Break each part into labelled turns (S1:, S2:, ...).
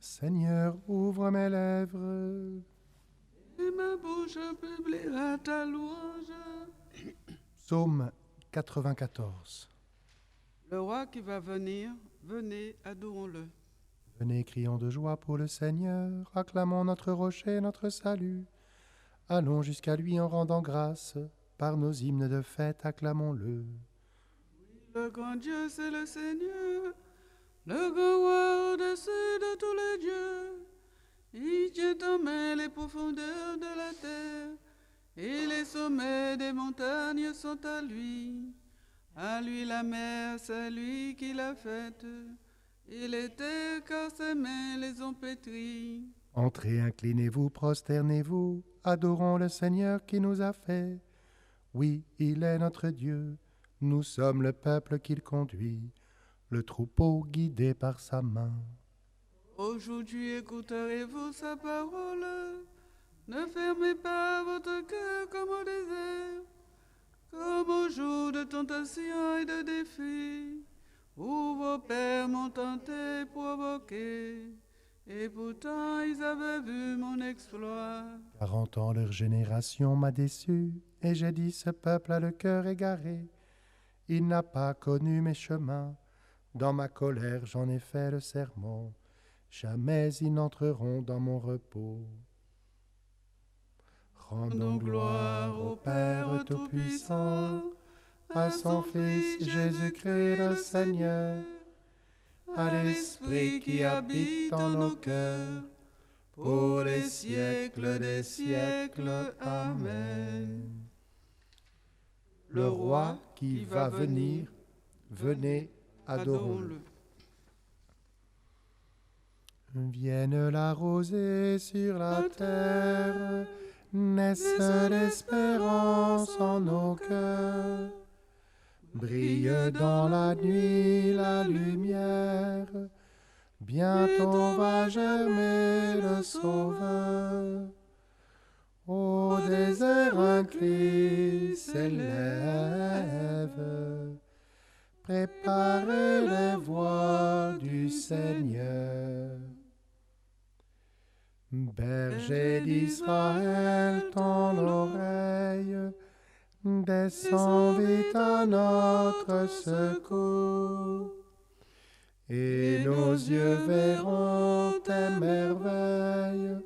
S1: Seigneur, ouvre mes lèvres.
S2: Et ma bouche publiera ta louange.
S1: Psaume 94.
S2: Le roi qui va venir, venez, adorons-le.
S1: Venez, crions de joie pour le Seigneur, acclamons notre rocher, notre salut. Allons jusqu'à lui en rendant grâce, par nos hymnes de fête, acclamons-le.
S2: Le grand Dieu, c'est le Seigneur, le grand roi au-dessus de tous les dieux. Il tient en main les profondeurs de la terre, et les sommets des montagnes sont à lui. À lui la mer, c'est lui qui l'a faite, et les terres, car ses mains les ont pétries.
S1: Entrez, inclinez-vous, prosternez-vous, adorons le Seigneur qui nous a fait. Oui, il est notre Dieu, nous sommes le peuple qu'il conduit, le troupeau guidé par sa main.
S2: Aujourd'hui écouterez-vous sa parole, ne fermez pas votre cœur comme au désert, comme au jour de tentation et de défi, où vos pères m'ont tenté, provoqué, et pourtant ils avaient vu mon exploit.
S1: 40 ans leur génération m'a déçu, et j'ai dit ce peuple a le cœur égaré. Il n'a pas connu mes chemins, dans ma colère j'en ai fait le serment. Jamais ils n'entreront dans mon repos. Rendons gloire au Père Tout-Puissant, à son Fils Jésus-Christ le Seigneur, à l'Esprit qui habite en nos cœurs, pour les siècles des siècles. Amen. Le roi qui va venir, venez, adorons-le. Vienne la rosée sur la terre, naisse l'espérance en nos cœurs. Brille dans la nuit la lumière, bientôt va germer le Sauveur. Au désert un cri s'élève, préparez les voies du Seigneur. Berger d'Israël, ton oreille, descends vite à notre secours, et nos yeux verront tes merveilles,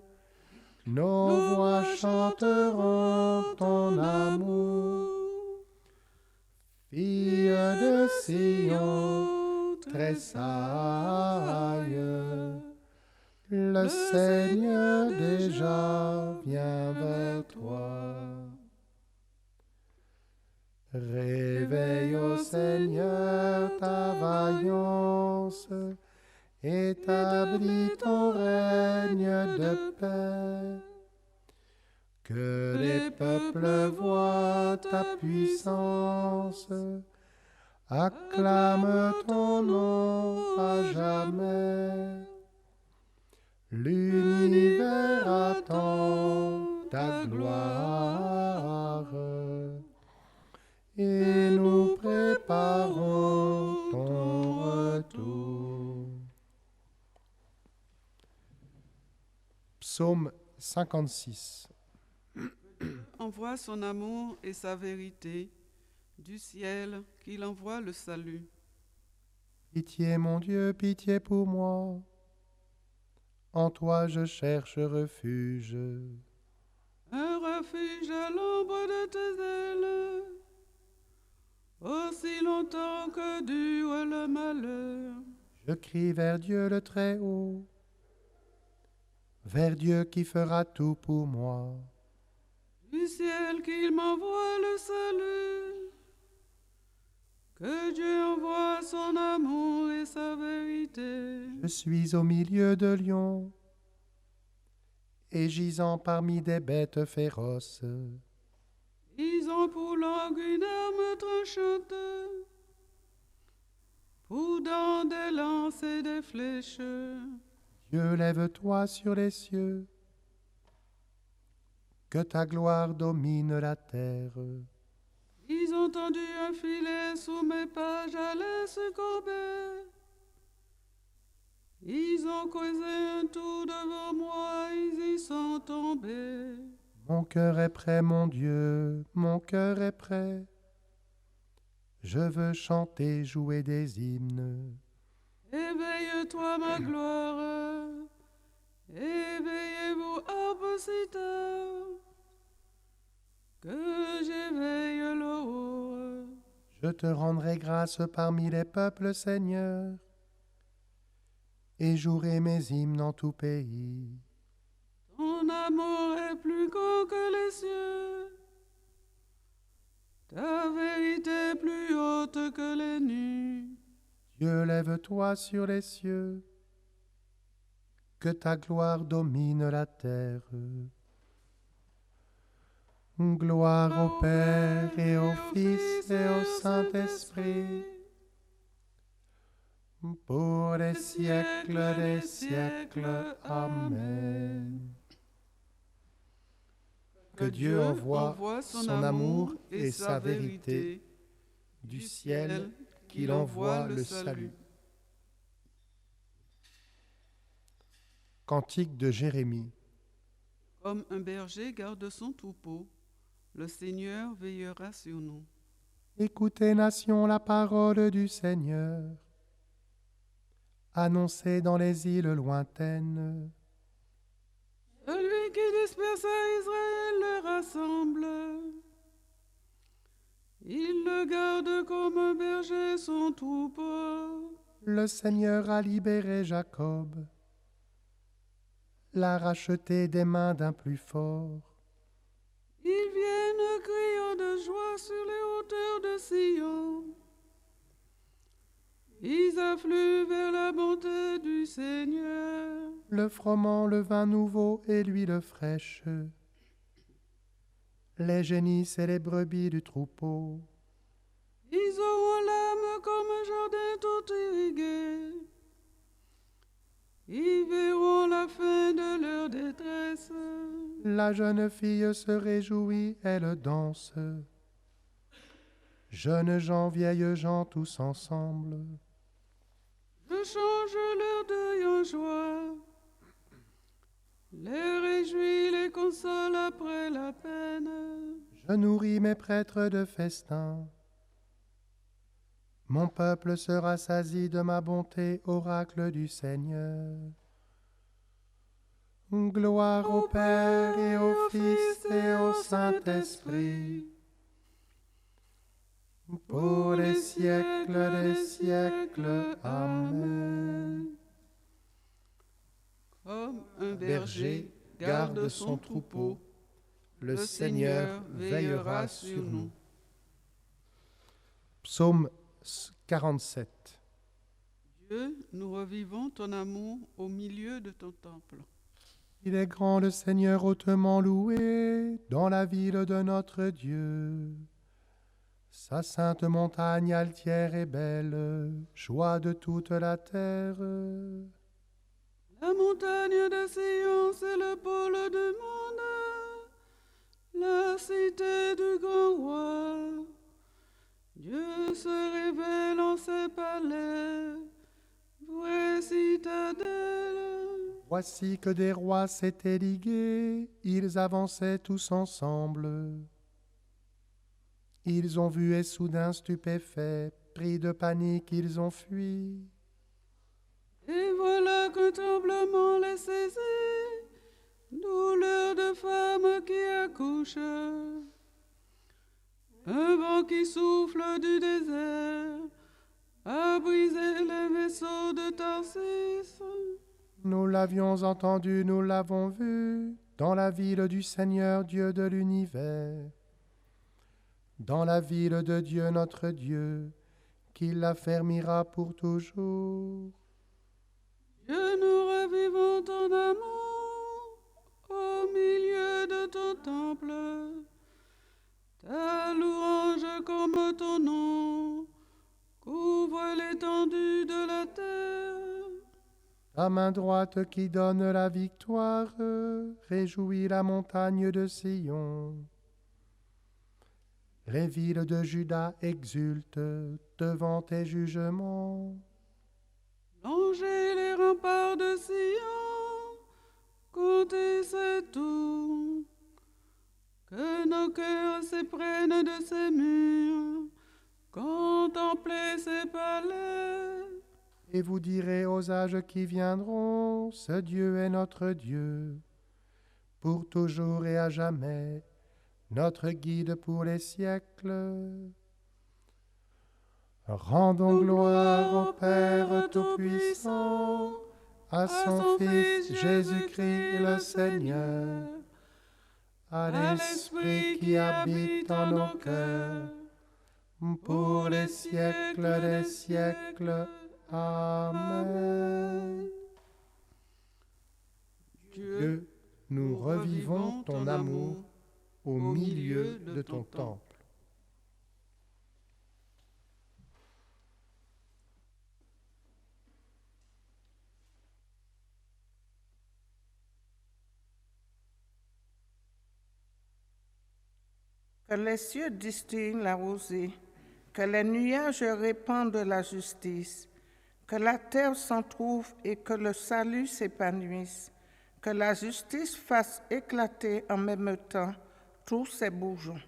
S1: nos voix chanteront ton amour. Fille de Sion, tressaille, le Seigneur déjà vient vers toi. Réveille au Seigneur ta vaillance, établis ton règne de paix. Que les peuples voient ta puissance, acclament ton nom à jamais. L'univers attend ta gloire, et nous préparons ton retour. Psaume 56.
S2: Envoie son amour et sa vérité, du ciel qu'il envoie le salut.
S1: Pitié, mon Dieu, pitié pour moi. En toi je cherche refuge.
S2: Un refuge à l'ombre de tes ailes, aussi longtemps que dure le malheur.
S1: Je crie vers Dieu le Très-Haut, vers Dieu qui fera tout pour moi.
S2: Du ciel qu'il m'envoie le salut, que Dieu envoie son amour et sa vérité.
S1: Je suis au milieu de lions, et gisant parmi des bêtes féroces.
S2: Ils ont pour langue une arme tranchante, pour dents des lances et des flèches.
S1: Dieu, lève-toi sur les cieux, que ta gloire domine la terre.
S2: Ils ont tendu un filet sous mes pas, j'allais succomber. Ils ont causé un tour devant moi, ils y sont tombés.
S1: Mon cœur est prêt, mon Dieu, mon cœur est prêt. Je veux chanter, jouer des hymnes.
S2: Éveille-toi, ma gloire, éveillez-vous, oppositeurs, que j'éveille l'aurore.
S1: Je te rendrai grâce parmi les peuples, Seigneur, et jouerai mes hymnes en tout pays.
S2: Ton amour est plus grand que les cieux, ta vérité plus haute que les nues.
S1: Dieu, lève-toi sur les cieux, que ta gloire domine la terre. Gloire au Père et au Fils et au Saint-Esprit, pour les siècles des siècles. Amen. Que Dieu envoie son amour et sa vérité, du ciel qu'il envoie le salut. Cantique de Jérémie.
S2: Comme un berger garde son troupeau, le Seigneur veillera sur nous.
S1: Écoutez, nation, la parole du Seigneur. Annoncez dans les îles lointaines.
S2: Celui qui dispersa Israël le rassemble. Il le garde comme un berger son troupeau.
S1: Le Seigneur a libéré Jacob, l'a racheté des mains d'un plus fort.
S2: Ils viennent criant de joie sur les hauteurs de Sion. Ils affluent vers la bonté du Seigneur.
S1: Le froment, le vin nouveau et l'huile fraîche, les génisses et les brebis du troupeau.
S2: Ils auront l'âme comme un jardin tout irrigué. Ils verront la fin de leur détresse.
S1: La jeune fille se réjouit, elle danse. Jeunes gens, vieilles gens, tous ensemble.
S2: Je change leur deuil en joie. Les réjouis, les console après la peine.
S1: Je nourris mes prêtres de festin. Mon peuple se rassasie de ma bonté, oracle du Seigneur. Gloire au Père et au Fils et au Saint-Esprit, pour les siècles des siècles. Amen.
S2: Comme un berger garde son troupeau,
S1: le Seigneur veillera sur nous. Psaume 47.
S2: Dieu, nous revivons ton amour au milieu de ton temple.
S1: Il est grand le Seigneur hautement loué dans la ville de notre Dieu. Sa sainte montagne altière et belle, joie de toute la terre.
S2: La montagne de Sion, c'est le pôle du monde, la cité du grand roi. Dieu se révèle en ses palais, vraie citadelle.
S1: Voici que des rois s'étaient ligués, ils avançaient tous ensemble. Ils ont vu et soudain stupéfaits, pris de panique, ils ont fui.
S2: Et voilà qu'un tremblement les saisit, douleur de femme qui accouche. Un vent qui souffle du désert a brisé les vaisseaux de Tarsis.
S1: Nous l'avions entendu, nous l'avons vu, dans la ville du Seigneur Dieu de l'univers, dans la ville de Dieu notre Dieu, qui l'affermira pour toujours.
S2: Dieu, nous revivons ton amour au milieu de ton temple. Ta louange comme ton nom couvre l'étendue de la terre.
S1: Ta main droite qui donne la victoire, réjouit la montagne de Sion. Les villes de Juda exultent devant tes jugements.
S2: Longez les remparts de Sion, comptez ses tours, que nos cœurs s'éprennent de ses murs, contemplez ses palais.
S1: Et vous direz aux âges qui viendront, ce Dieu est notre Dieu, pour toujours et à jamais, notre guide pour les siècles. Rendons gloire au Père Tout-Puissant, à son Fils Jésus-Christ le Seigneur, à l'Esprit qui habite en nos cœurs, pour les siècles des siècles. Amen. Dieu, nous revivons ton amour au milieu de ton temple.
S3: Que les cieux distillent la rosée, que les nuages répandent la justice, que la terre s'en trouve et que le salut s'épanouisse, que la justice fasse éclater en même temps tous ses bourgeons.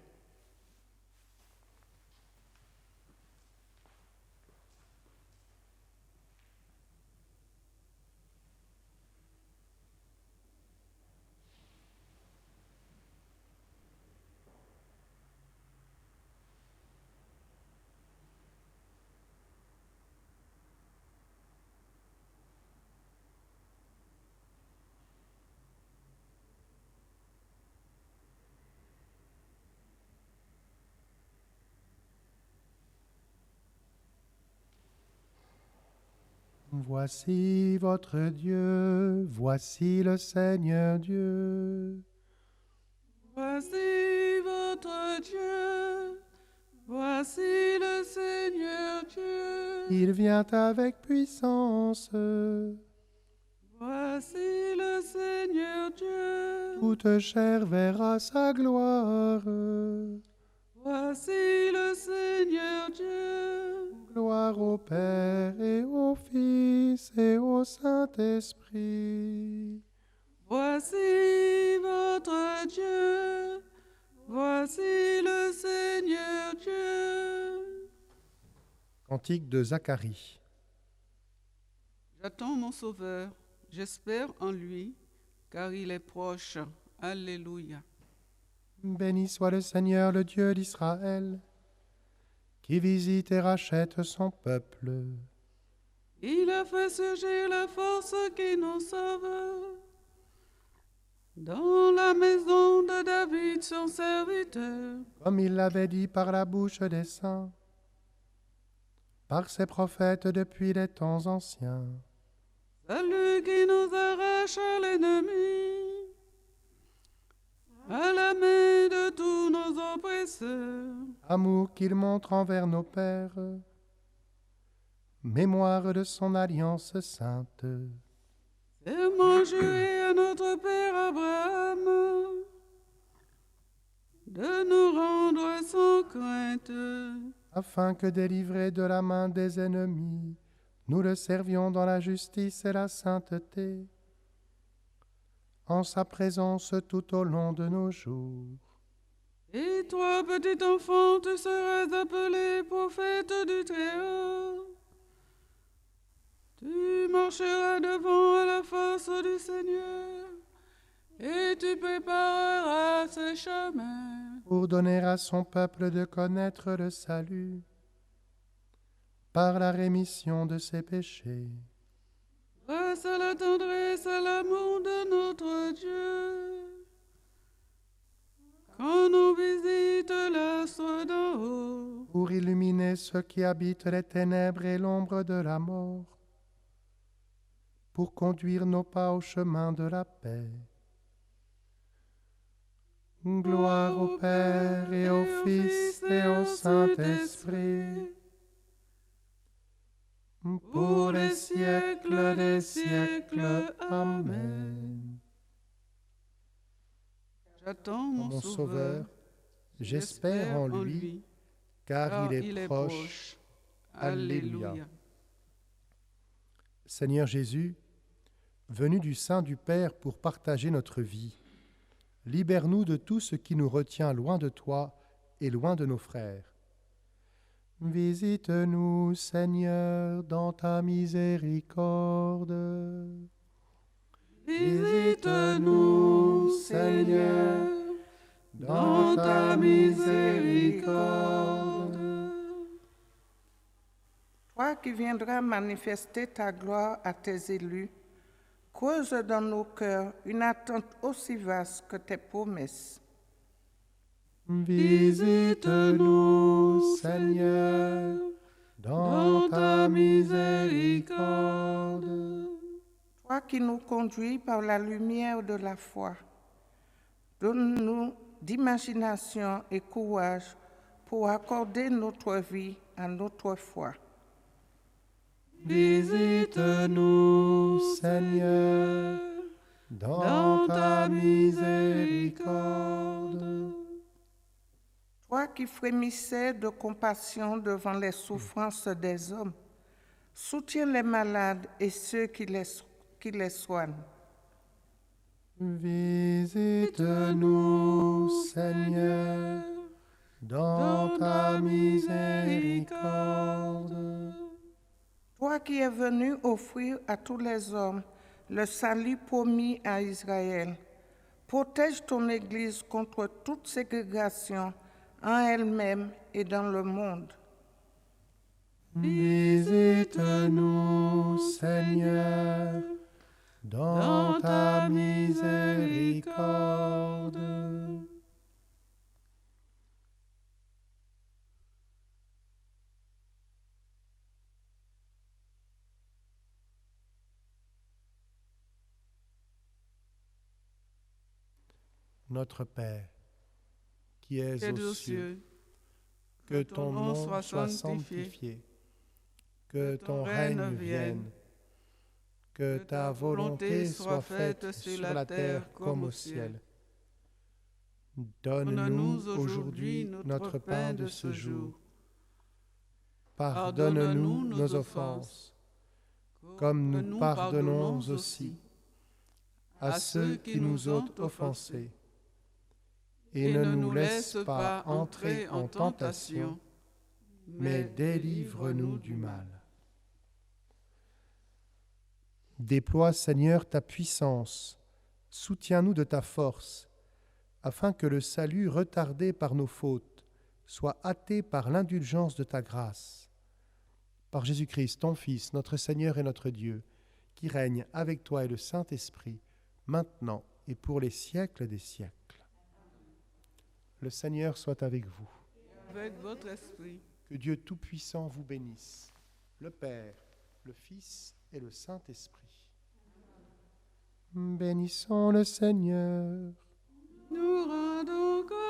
S1: Voici votre Dieu, voici le Seigneur Dieu.
S2: Voici votre Dieu, voici le Seigneur Dieu.
S1: Il vient avec puissance.
S2: Voici le Seigneur Dieu.
S1: Toute chair verra sa gloire.
S2: Voici le Seigneur Dieu.
S1: Gloire au Père et au Fils et au Saint-Esprit.
S2: Voici votre Dieu. Voici le Seigneur Dieu.
S1: Cantique de Zacharie.
S2: J'attends mon Sauveur, j'espère en lui, car il est proche. Alléluia.
S1: Béni soit le Seigneur, le Dieu d'Israël, qui visite et rachète son peuple.
S2: Il a fait surgir la force qui nous sauve. Dans la maison de David, son serviteur.
S1: Comme il l'avait dit par la bouche des saints, par ses prophètes depuis les temps anciens.
S2: Celui qui nous arrache à l'ennemi, à la main de tous nos oppresseurs.
S1: Amour qu'il montre envers nos pères, mémoire de son alliance sainte.
S2: Serment juré à notre Père Abraham, de nous rendre sans crainte,
S1: Afin que, délivrés de la main des ennemis, nous le servions dans la justice et la sainteté, en sa présence tout au long de nos jours.
S2: Et toi, petit enfant, tu seras appelé prophète du Très-Haut. Tu marcheras devant à la face du Seigneur, et tu prépareras ses chemins.
S1: Pour donner à son peuple de connaître le salut, par la rémission de ses péchés.
S2: Grâce à la tendresse, à l'amour de notre Dieu, quand nous visite l'astre d'en haut,
S1: Pour illuminer ceux qui habitent les ténèbres et l'ombre de la mort, pour conduire nos pas au chemin de la paix. Gloire au Père et au Fils et au Saint-Esprit, pour les siècles des siècles. Amen.
S2: j'attends
S1: Mon Sauveur, j'espère en lui, car il est proche. Alléluia. Seigneur Jésus, venu du sein du Père pour partager notre vie, libère-nous de tout ce qui nous retient loin de toi et loin de nos frères. Visite-nous, Seigneur, dans ta miséricorde. Visite-nous, Seigneur, dans ta miséricorde.
S3: Toi qui viendras manifester ta gloire à tes élus, creuse dans nos cœurs une attente aussi vaste que tes promesses.
S1: Visite-nous, Seigneur, dans ta miséricorde.
S3: Toi qui nous conduis par la lumière de la foi, donne-nous d'imagination et courage pour accorder notre vie à notre foi.
S1: Visite-nous, Seigneur, dans ta miséricorde.
S3: Toi qui frémissais de compassion devant les souffrances des hommes, soutiens les malades et ceux qui les soignent.
S1: Visite-nous, Seigneur, dans ta miséricorde.
S3: Toi qui es venu offrir à tous les hommes le salut promis à Israël, protège ton Église contre toute ségrégation en elle-même et dans le monde.
S1: Visite-nous, Seigneur, dans ta miséricorde. Notre Père, qui es aux cieux, que ton nom soit sanctifié, que ton règne vienne, que ta volonté soit faite sur la terre comme au ciel. Donne-nous aujourd'hui notre pain de ce jour. Pardonne-nous nos offenses, comme nous pardonnons aussi à ceux qui nous ont offensés. Et ne nous laisse pas entrer en tentation, mais délivre-nous du mal. Déploie, Seigneur, ta puissance, soutiens-nous de ta force, afin que le salut retardé par nos fautes soit hâté par l'indulgence de ta grâce. Par Jésus-Christ, ton Fils, notre Seigneur et notre Dieu, qui règne avec toi et le Saint-Esprit, maintenant et pour les siècles des siècles. Le Seigneur soit avec vous.
S2: Avec votre esprit.
S1: Que Dieu Tout-Puissant vous bénisse, le Père, le Fils et le Saint-Esprit. Bénissons le Seigneur.
S2: Nous rendons grâce.